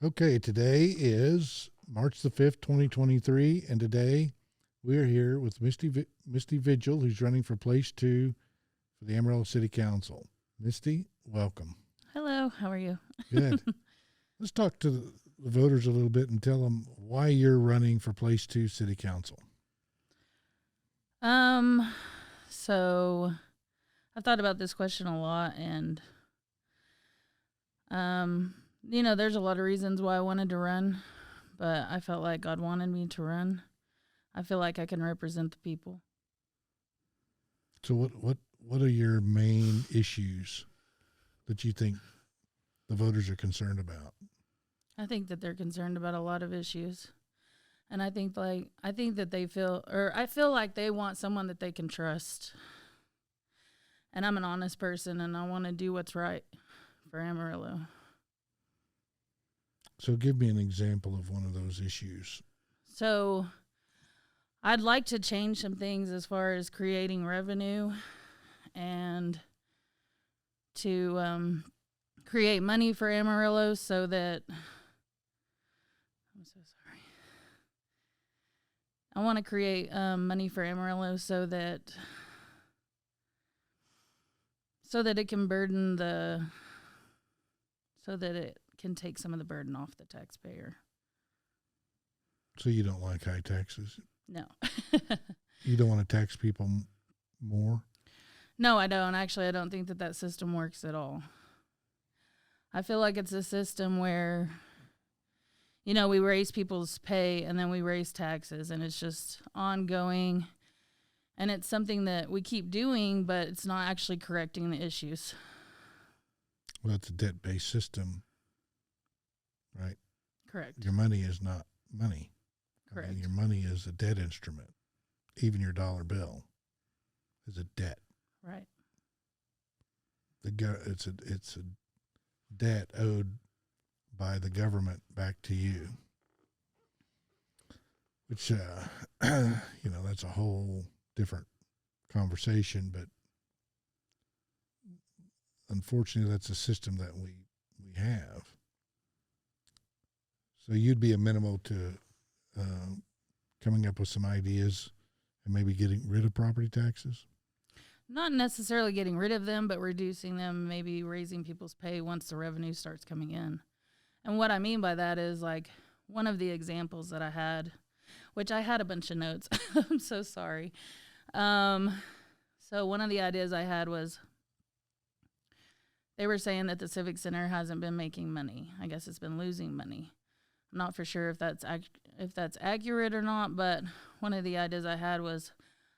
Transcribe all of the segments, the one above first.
Okay, today is March the 5th, 2023, and today we are here with Misty Vigil, who's running for place 2 for the Amarillo City Council. Misty, welcome. Hello, how are you? Good. Let's talk to the voters a little bit and tell them why you're running for place 2 City Council. So I've thought about this question a lot, and there's a lot of reasons why I wanted to run, but I felt like God wanted me to run. I feel like I can represent the people. So what are your main issues that you think the voters are concerned about? I think that they're concerned about a lot of issues. And I think that I feel like they want someone that they can trust. And I'm an honest person, and I want to do what's right for Amarillo. So give me an example of one of those issues. So I'd like to change some things as far as creating revenue and to create money for Amarillo so that I'm so sorry. I want to create money for Amarillo so that it can so that it can take some of the burden off the taxpayer. So you don't like high taxes? No. You don't want to tax people more? No, I don't. Actually, I don't think that system works at all. I feel like it's a system where, we raise people's pay and then we raise taxes, and it's just ongoing. And it's something that we keep doing, but it's not actually correcting the issues. Well, it's a debt-based system, right? Correct. Your money is not money. Correct. Your money is a debt instrument. Even your dollar bill is a debt. Right. It's a debt owed by the government back to you, which that's a whole different conversation. But unfortunately, that's a system that we have. So you'd be amenable to coming up with some ideas and maybe getting rid of property taxes? Not necessarily getting rid of them, but reducing them, maybe raising people's pay once the revenue starts coming in. And what I mean by that is, like, one of the examples that I had, which I had a bunch of notes. I'm so sorry. So one of the ideas I had was they were saying that the Civic Center hasn't been making money. I guess it's been losing money. I'm not for sure if that's accurate or not, but one of the ideas I had was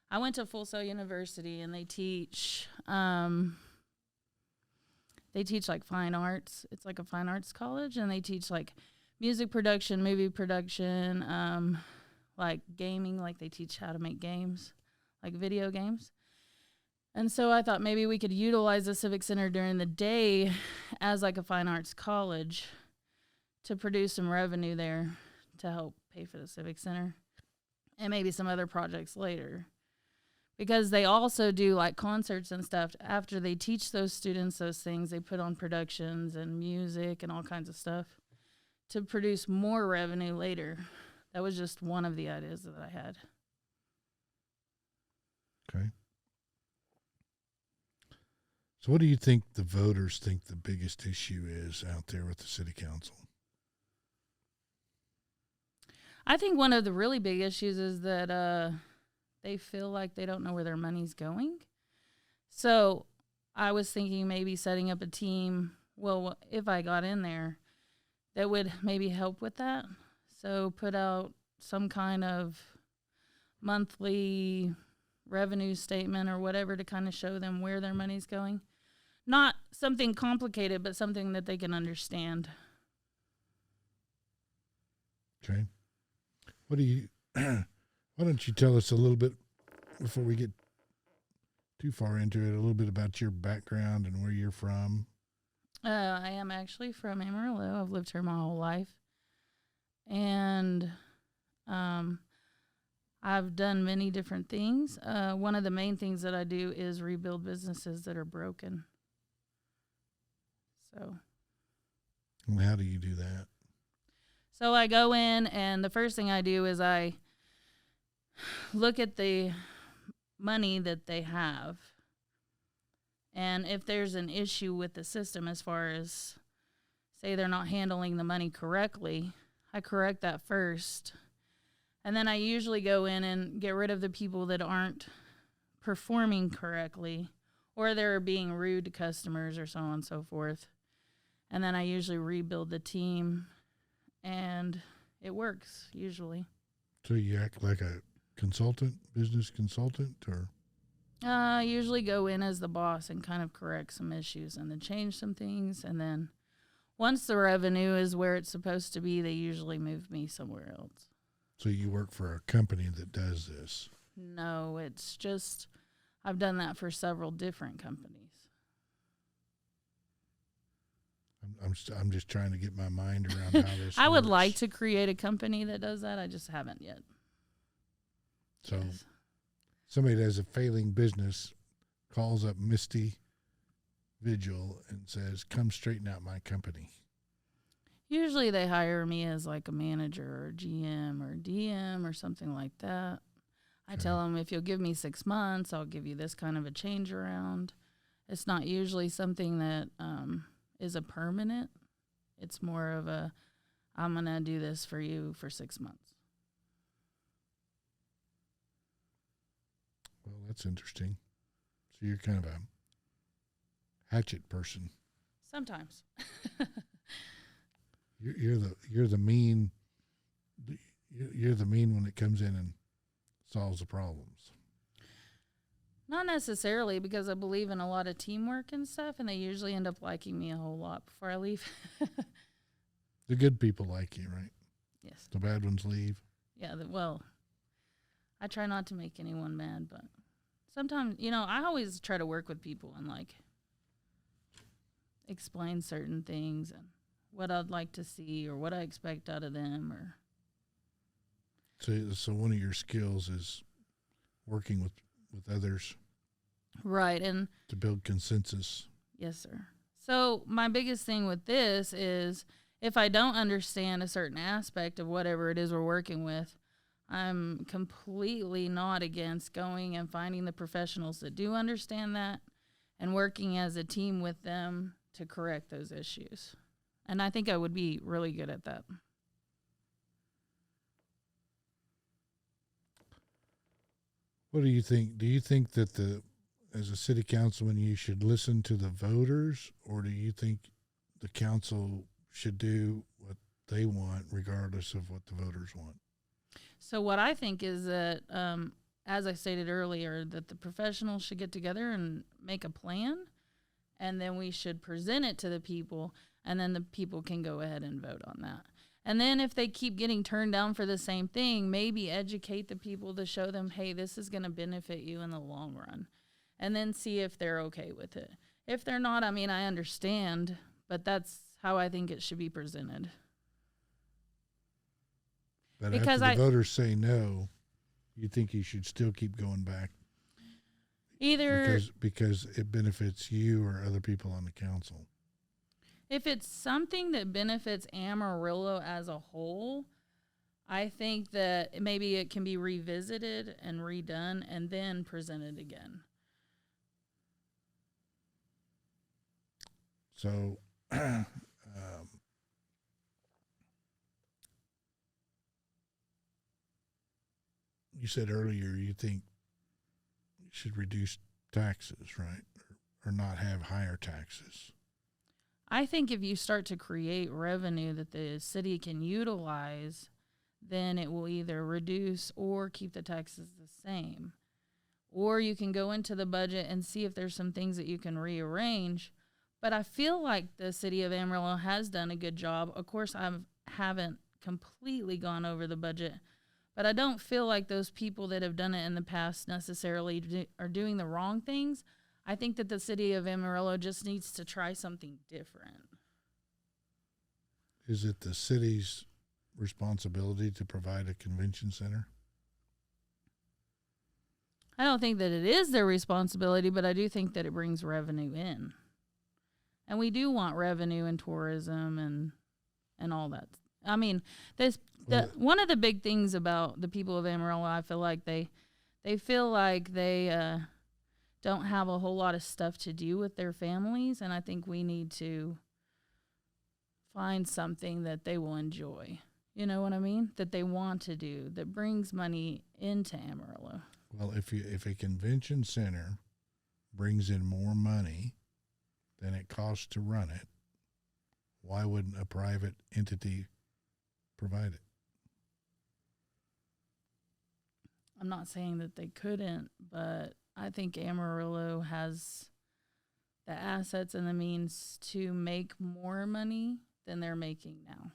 I went to Full Sail University, and they teach like fine arts. It's like a fine arts college, and they teach like music production, movie production, like gaming, like they teach how to make games, like video games. And so I thought maybe we could utilize the Civic Center during the day as like a fine arts college to produce some revenue there to help pay for the Civic Center and maybe some other projects later. Because they also do like concerts and stuff. After they teach those students those things, they put on productions and music and all kinds of stuff to produce more revenue later. That was just one of the ideas that I had. Okay. So what do you think the voters think the biggest issue is out there with the city council? I think one of the really big issues is that they feel like they don't know where their money's going. So I was thinking maybe setting up a team, well, if I got in there, that would maybe help with that. So put out some kind of monthly revenue statement or whatever to kind of show them where their money's going. Not something complicated, but something that they can understand. Okay. Why don't you tell us a little bit, before we get too far into it, a little bit about your background and where you're from? I am actually from Amarillo. I've lived here my whole life. And I've done many different things. One of the main things that I do is rebuild businesses that are broken. So. And how do you do that? So I go in, and the first thing I do is I look at the money that they have. And if there's an issue with the system as far as, say, they're not handling the money correctly, I correct that first. And then I usually go in and get rid of the people that aren't performing correctly, or they're being rude to customers, or so on and so forth. And then I usually rebuild the team, and it works usually. So you act like a consultant, business consultant, or? I usually go in as the boss and kind of correct some issues and then change some things. And then once the revenue is where it's supposed to be, they usually move me somewhere else. So you work for a company that does this? No, it's just I've done that for several different companies. I'm just trying to get my mind around how this I would works. like to create a company that does that. I just haven't yet. So Yes. somebody that has a failing business calls up Misty Vigil and says, come straighten out my company. Usually they hire me as like a manager or GM or DM or something like that. I tell them, if you'll give me 6 months, I'll give you this kind of a change around. It's not usually something that is a permanent. It's more of a, I'm going to do this for you for 6 months. Well, that's interesting. So you're kind of a hatchet person. Sometimes. You're the mean when it comes in and solves the problems. Not necessarily, because I believe in a lot of teamwork and stuff, and they usually end up liking me a whole lot before I leave. The good people like you, right? Yes. The bad ones leave. Yeah, well, I try not to make anyone mad, but sometimes, I always try to work with people and, like, explain certain things and what I'd like to see or what I expect out of them. Or So one of your skills is working with others. Right, and to build consensus. Yes, sir. So my biggest thing with this is if I don't understand a certain aspect of whatever it is we're working with, I'm completely not against going and finding the professionals that do understand that and working as a team with them to correct those issues. And I think I would be really good at that. What do you think? Do you think that as a city councilman, you should listen to the voters, or do you think the council should do what they want regardless of what the voters want? So what I think is that, as I stated earlier, that the professionals should get together and make a plan, and then we should present it to the people, and then the people can go ahead and vote on that. And then if they keep getting turned down for the same thing, maybe educate the people to show them, hey, this is going to benefit you in the long run. And then see if they're okay with it. If they're not, I mean, I understand, but that's how I think it should be presented. But because after the voters say no, you think you should still keep going back? Either because it benefits you or other people on the council. If it's something that benefits Amarillo as a whole, I think that maybe it can be revisited and redone and then presented again. So, you said earlier you think you should reduce taxes, right? Or not have higher taxes. I think if you start to create revenue that the city can utilize, then it will either reduce or keep the taxes the same. Or you can go into the budget and see if there's some things that you can rearrange. But I feel like the city of Amarillo has done a good job. Of course, I haven't completely gone over the budget, but I don't feel like those people that have done it in the past necessarily are doing the wrong things. I think that the city of Amarillo just needs to try something different. Is it the city's responsibility to provide a convention center? I don't think that it is their responsibility, but I do think that it brings revenue in. And we do want revenue and tourism and all that I mean, one of the big things about the people of Amarillo, I feel like they feel like they don't have a whole lot of stuff to do with their families, and I think we need to find something that they will enjoy. You know what I mean? That they want to do, that brings money into Amarillo. Well, if a convention center brings in more money than it costs to run it, why wouldn't a private entity provide it? I'm not saying that they couldn't, but I think Amarillo has the assets and the means to make more money than they're making now.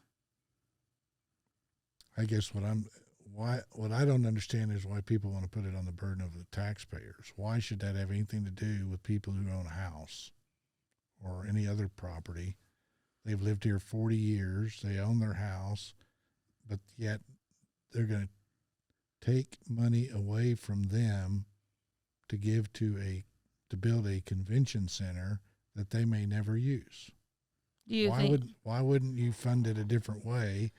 I guess what I don't understand is why people want to put it on the burden of the taxpayers. Why should that have anything to do with people who own a house or any other property? They've lived here 40 years. They own their house, but yet they're going to take money away from them to give to build a convention center that they may never use. Why wouldn't you fund it a different way?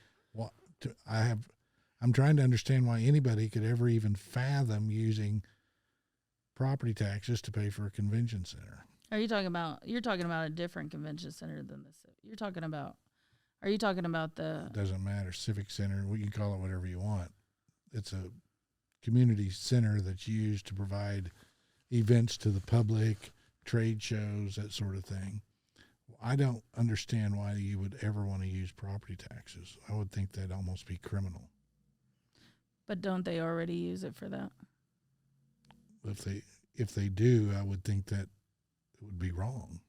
I'm trying to understand why anybody could ever even fathom using property taxes to pay for a convention center. You're talking about a different convention center than this. Are you talking about the? It doesn't matter. Civic center, you can call it whatever you want. It's a community center that's used to provide events to the public, trade shows, that sort of thing. I don't understand why you would ever want to use property taxes. I would think that'd almost be criminal. But don't they already use it for that? If they do, I would think that it would be wrong.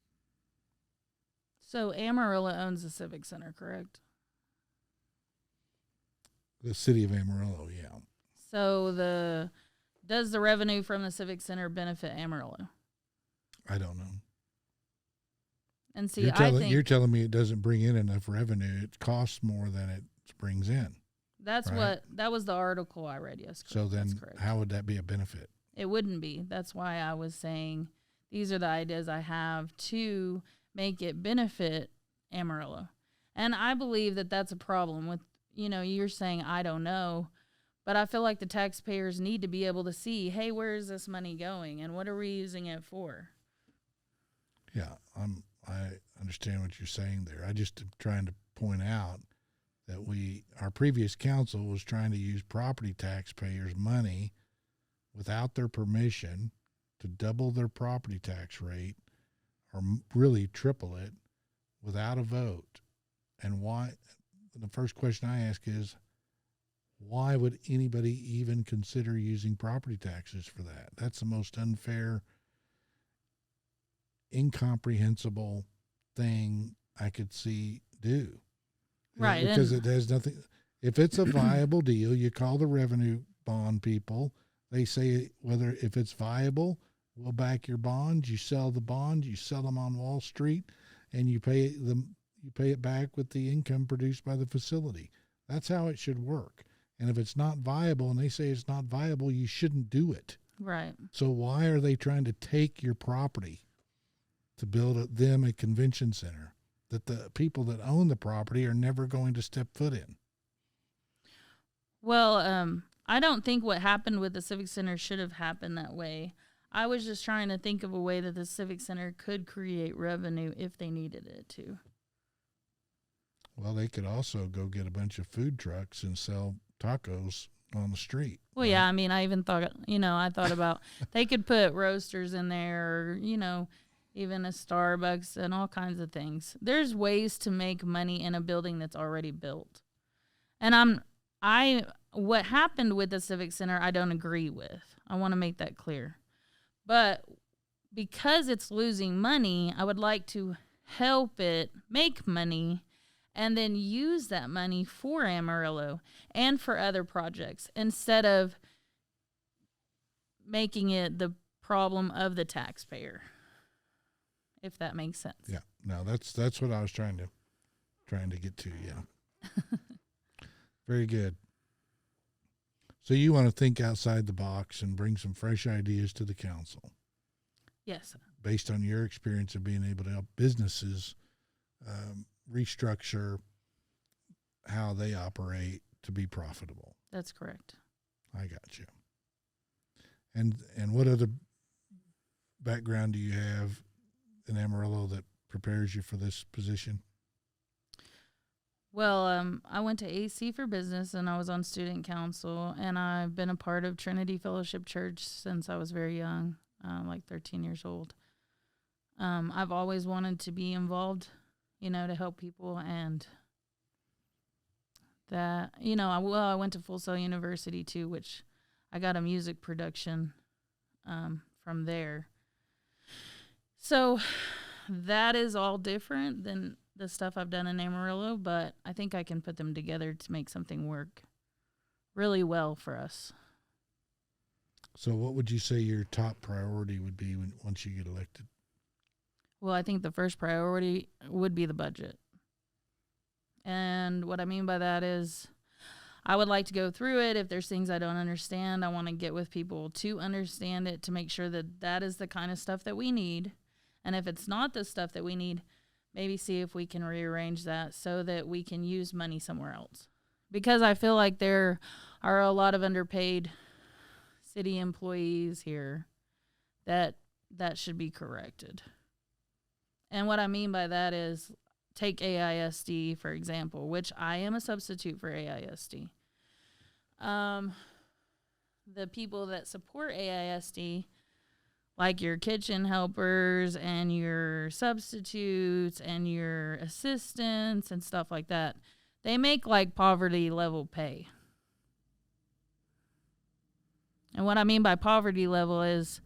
So Amarillo owns the Civic Center, correct? The city of Amarillo, yeah. So does the revenue from the Civic Center benefit Amarillo? I don't know. And see, you're telling me it doesn't bring in enough revenue. It costs more than it brings in. That was the article I read yesterday. So then how would that be a benefit? It wouldn't be. That's why I was saying these are the ideas I have to make it benefit Amarillo. And I believe that that's a problem with, you're saying, I don't know, but I feel like the taxpayers need to be able to see, hey, where is this money going and what are we using it for? Yeah, I understand what you're saying there. I just am trying to point out that our previous council was trying to use property taxpayers' money without their permission to double their property tax rate or really triple it without a vote. And why? The first question I ask is, why would anybody even consider using property taxes for that? That's the most unfair, incomprehensible thing I could see do. Right. Because it has nothing. If it's a viable deal, you call the revenue bond people. They say if it's viable, we'll back your bonds. You sell the bonds, you sell them on Wall Street, and you pay it back with the income produced by the facility. That's how it should work. And if it's not viable and they say it's not viable, you shouldn't do it. Right. So why are they trying to take your property to build them a convention center that the people that own the property are never going to step foot in? Well, I don't think what happened with the Civic Center should have happened that way. I was just trying to think of a way that the Civic Center could create revenue if they needed it to. Well, they could also go get a bunch of food trucks and sell tacos on the street. Well, right? Yeah, I mean, I even thought, I thought about they could put roasters in there or, even a Starbucks and all kinds of things. There's ways to make money in a building that's already built. And what happened with the Civic Center, I don't agree with. I want to make that clear. But because it's losing money, I would like to help it make money and then use that money for Amarillo and for other projects instead of making it the problem of the taxpayer, if that makes sense. Yeah, no, that's what I was trying to get to. Yeah. Very good. So you want to think outside the box and bring some fresh ideas to the council. Yes. Based on your experience of being able to help businesses restructure how how they operate to be profitable. That's correct. I got you. And what other background do you have in Amarillo that prepares you for this position? Well, I went to AC for business, and I was on student council, and I've been a part of Trinity Fellowship Church since I was very young, like 13 years old. I've always wanted to be involved, to help people, and that, I went to Full Sail University too, which I got a music production from there. So that is all different than the stuff I've done in Amarillo, but I think I can put them together to make something work really well for us. So what would you say your top priority would be once you get elected? Well, I think the first priority would be the budget. And what I mean by that is I would like to go through it. If there's things I don't understand, I want to get with people to understand it, to make sure that that is the kind of stuff that we need. And if it's not the stuff that we need, maybe see if we can rearrange that so that we can use money somewhere else. Because I feel like there are a lot of underpaid city employees here that should be corrected. And what I mean by that is, take AISD, for example, which I am a substitute for AISD. The people that support AISD, like your kitchen helpers and your substitutes and your assistants and stuff like that, they make like poverty level pay. And what I mean by poverty level is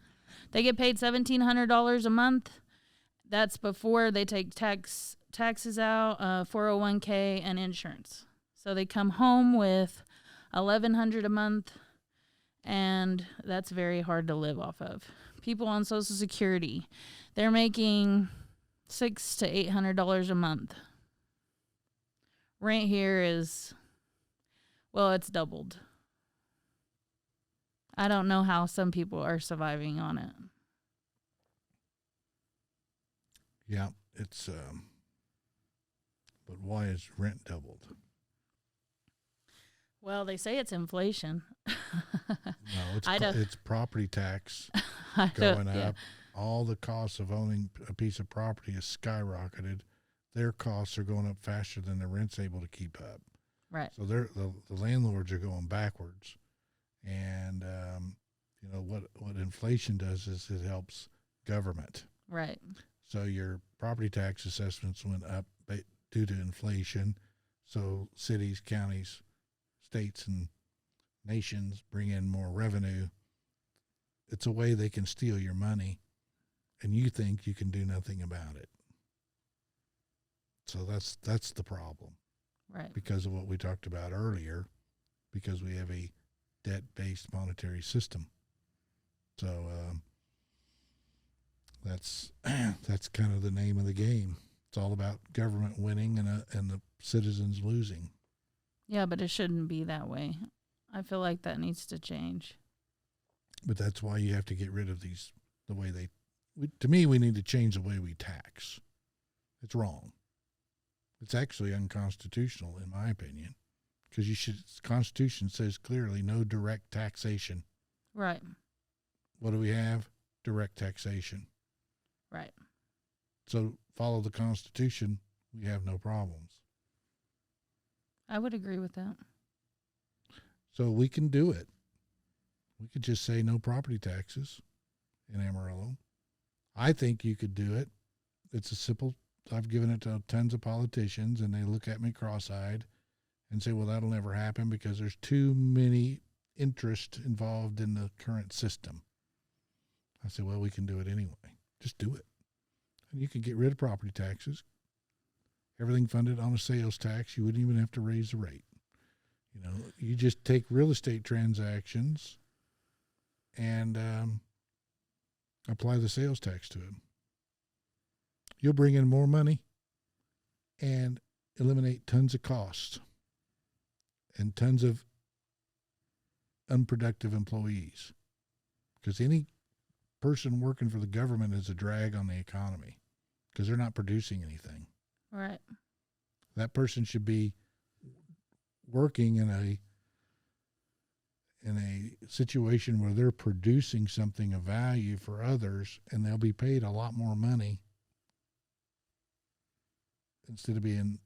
they get paid $1,700 a month. That's before they take taxes out, 401k, and insurance. So they come home with $1,100 a month, and that's very hard to live off of. People on Social Security, they're making $600 to $800 a month. Rent here is, it's doubled. I don't know how some people are surviving on it. Yeah, it's but why is rent doubled? Well, they say it's inflation. No, it's property tax going up. All the costs of owning a piece of property is skyrocketed. Their costs are going up faster than the rent's able to keep up. Right. So the landlords are going backwards. And, what inflation does is it helps government. Right. So your property tax assessments went up due to inflation. So cities, counties, states, and nations bring in more revenue. It's a way they can steal your money, and you think you can do nothing about it. So that's the problem. Right. Because of what we talked about earlier, because we have a debt-based monetary system. So that's kind of the name of the game. It's all about government winning and the citizens losing. Yeah, but it shouldn't be that way. I feel like that needs to change. But that's why you have to get rid of to me, we need to change the way we tax. It's wrong. It's actually unconstitutional, in my opinion, because the Constitution says clearly no direct taxation. Right. What do we have? Direct taxation. Right. So follow the Constitution, we have no problems. I would agree with that. So we can do it. We could just say no property taxes in Amarillo. I think you could do it. It's a simple, I've given it to tons of politicians, and they look at me cross-eyed and say, well, that'll never happen because there's too many interest involved in the current system. I said, well, we can do it anyway. Just do it. And you can get rid of property taxes. Everything funded on a sales tax. You wouldn't even have to raise the rate. You just take real estate transactions and apply the sales tax to it. You'll bring in more money and eliminate tons of costs and tons of unproductive employees, because any person working for the government is a drag on the economy because they're not producing anything. Right. That person should be working in a situation where they're producing something of value for others, and they'll be paid a lot more money instead of being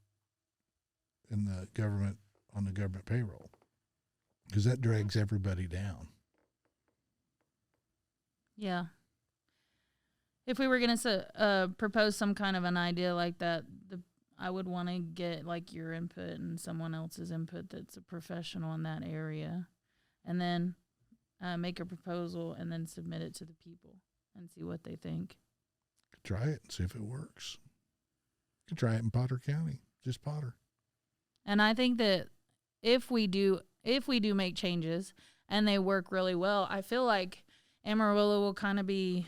in the government, on the government payroll, because that drags everybody down. Yeah. If we were going to propose some kind of an idea like that, I would want to get like your input and someone else's input that's a professional in that area, and then make a proposal and then submit it to the people and see what they think. Try it and see if it works. You could try it in Potter County, just Potter. And I think that if we do make changes and they work really well, I feel like Amarillo will kind of be.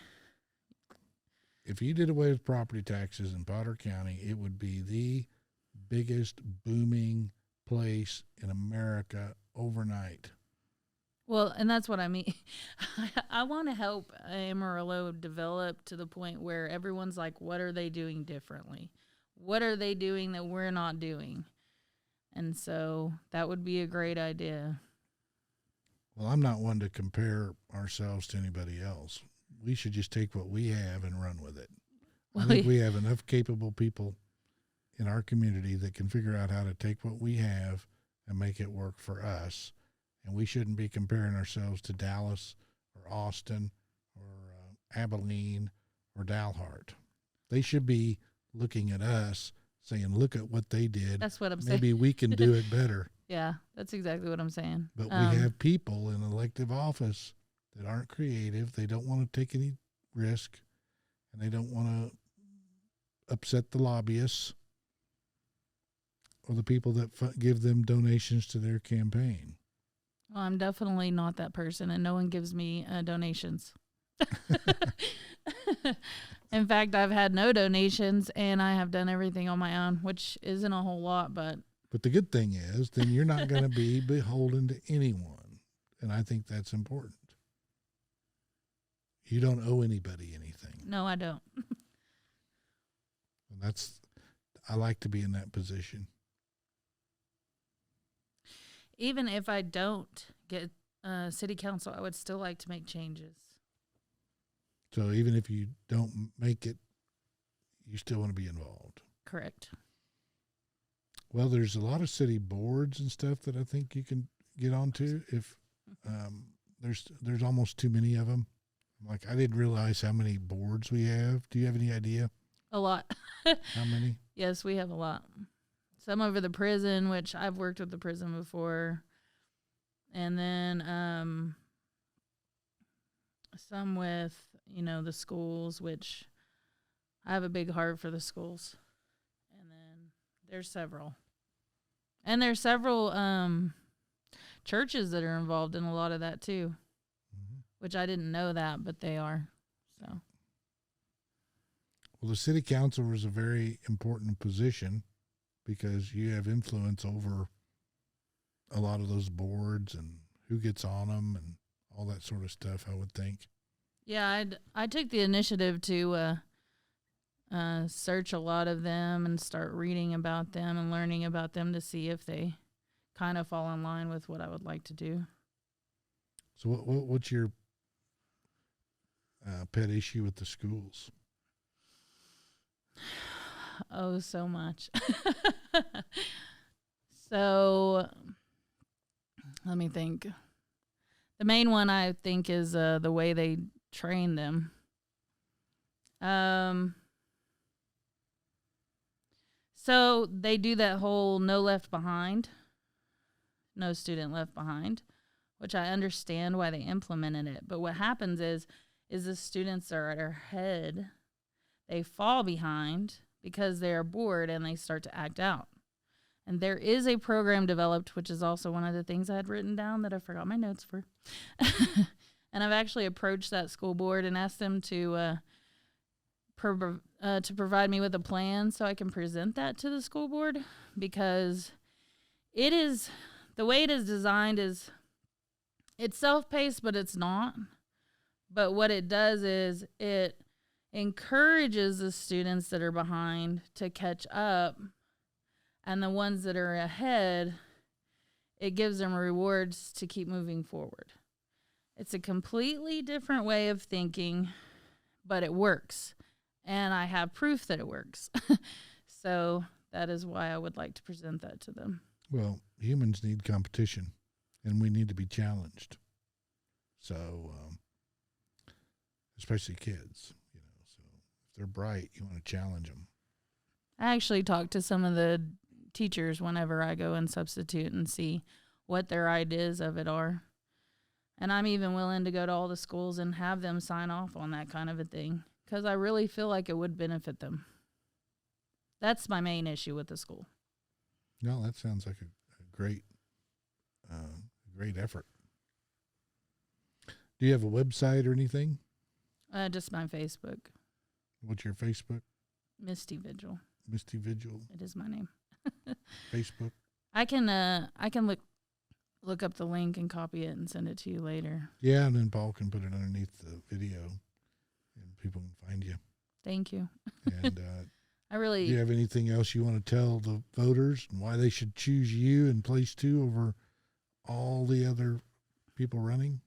If you did away with property taxes in Potter County, it would be the biggest booming place in America overnight. Well, and that's what I mean. I want to help Amarillo develop to the point where everyone's like, what are they doing differently? What are they doing that we're not doing? And so that would be a great idea. Well, I'm not one to compare ourselves to anybody else. We should just take what we have and run with it. I think we have enough capable people in our community that can figure out how to take what we have and make it work for us. And we shouldn't be comparing ourselves to Dallas or Austin or Abilene or Dalhart. They should be looking at us saying, look at what they did. That's what I'm saying. Maybe we can do it better. Yeah, that's exactly what I'm saying. But we have people in elective office that aren't creative. They don't want to take any risk, and they don't want to upset the lobbyists or the people that give them donations to their campaign. Well, I'm definitely not that person, and no one gives me donations. In fact, I've had no donations, and I have done everything on my own, which isn't a whole lot, but the good thing is then you're not going to be beholden to anyone, and I think that's important. You don't owe anybody anything. No, I don't. And I like to be in that position. Even if I don't get city council, I would still like to make changes. So even if you don't make it, you still want to be involved. Correct. Well, there's a lot of city boards and stuff that I think you can get onto. If there's almost too many of them. Like, I didn't realize how many boards we have. Do you have any idea? A lot. How many? Yes, we have a lot. Some over the prison, which I've worked with the prison before. And then some with, the schools, which I have a big heart for the schools. And then there's several. And there's several churches that are involved in a lot of that too, which I didn't know that, but they are. So. Well, the city council is a very important position because you have influence over a lot of those boards and who gets on them and all that sort of stuff, I would think. Yeah, I took the initiative to search a lot of them and start reading about them and learning about them to see if they kind of fall in line with what I would like to do. So what's your pet issue with the schools? Oh, so much. So let me think. The main one I think is the way they train them. So they do that whole no left behind, no student left behind, which I understand why they implemented it. But what happens is the students are at our head. They fall behind because they are bored and they start to act out. And there is a program developed, which is also one of the things I had written down that I forgot my notes for. And I've actually approached that school board and asked them to provide me with a plan so I can present that to the school board, because it is, the way it is designed is, it's self-paced, but it's not. But what it does is it encourages the students that are behind to catch up, and the ones that are ahead, it gives them rewards to keep moving forward. It's a completely different way of thinking, but it works. And I have proof that it works. So that is why I would like to present that to them. Well, humans need competition, and we need to be challenged. So, especially kids, you know. So if they're bright, you want to challenge them. I actually talk to some of the teachers whenever I go and substitute and see what their ideas of it are. And I'm even willing to go to all the schools and have them sign off on that kind of a thing because I really feel like it would benefit them. That's my main issue with the school. No, that sounds like a great effort. Do you have a website or anything? Just my Facebook. What's your Facebook? Misty Vigil. Misty Vigil. It is my name. Facebook. I can look up the link and copy it and send it to you later. Yeah, and then Paul can put it underneath the video, and people can find you. Thank you. And do you have anything else you want to tell the voters and why they should choose you in place 2 over all the other people running?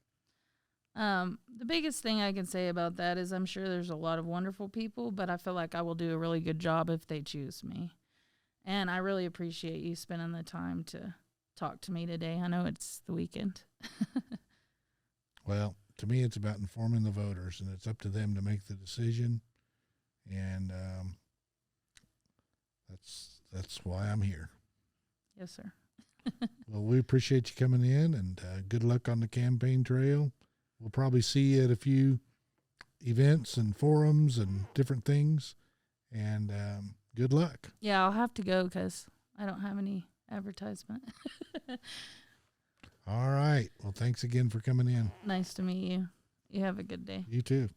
The biggest thing I can say about that is I'm sure there's a lot of wonderful people, but I feel like I will do a really good job if they choose me. And I really appreciate you spending the time to talk to me today. I know it's the weekend. Well, to me, it's about informing the voters, and it's up to them to make the decision. And that's why I'm here. Yes, sir. Well, we appreciate you coming in, and good luck on the campaign trail. We'll probably see you at a few events and forums and different things. And good luck. Yeah, I'll have to go because I don't have any advertisement. All right. Well, thanks again for coming in. Nice to meet you. You have a good day. You too.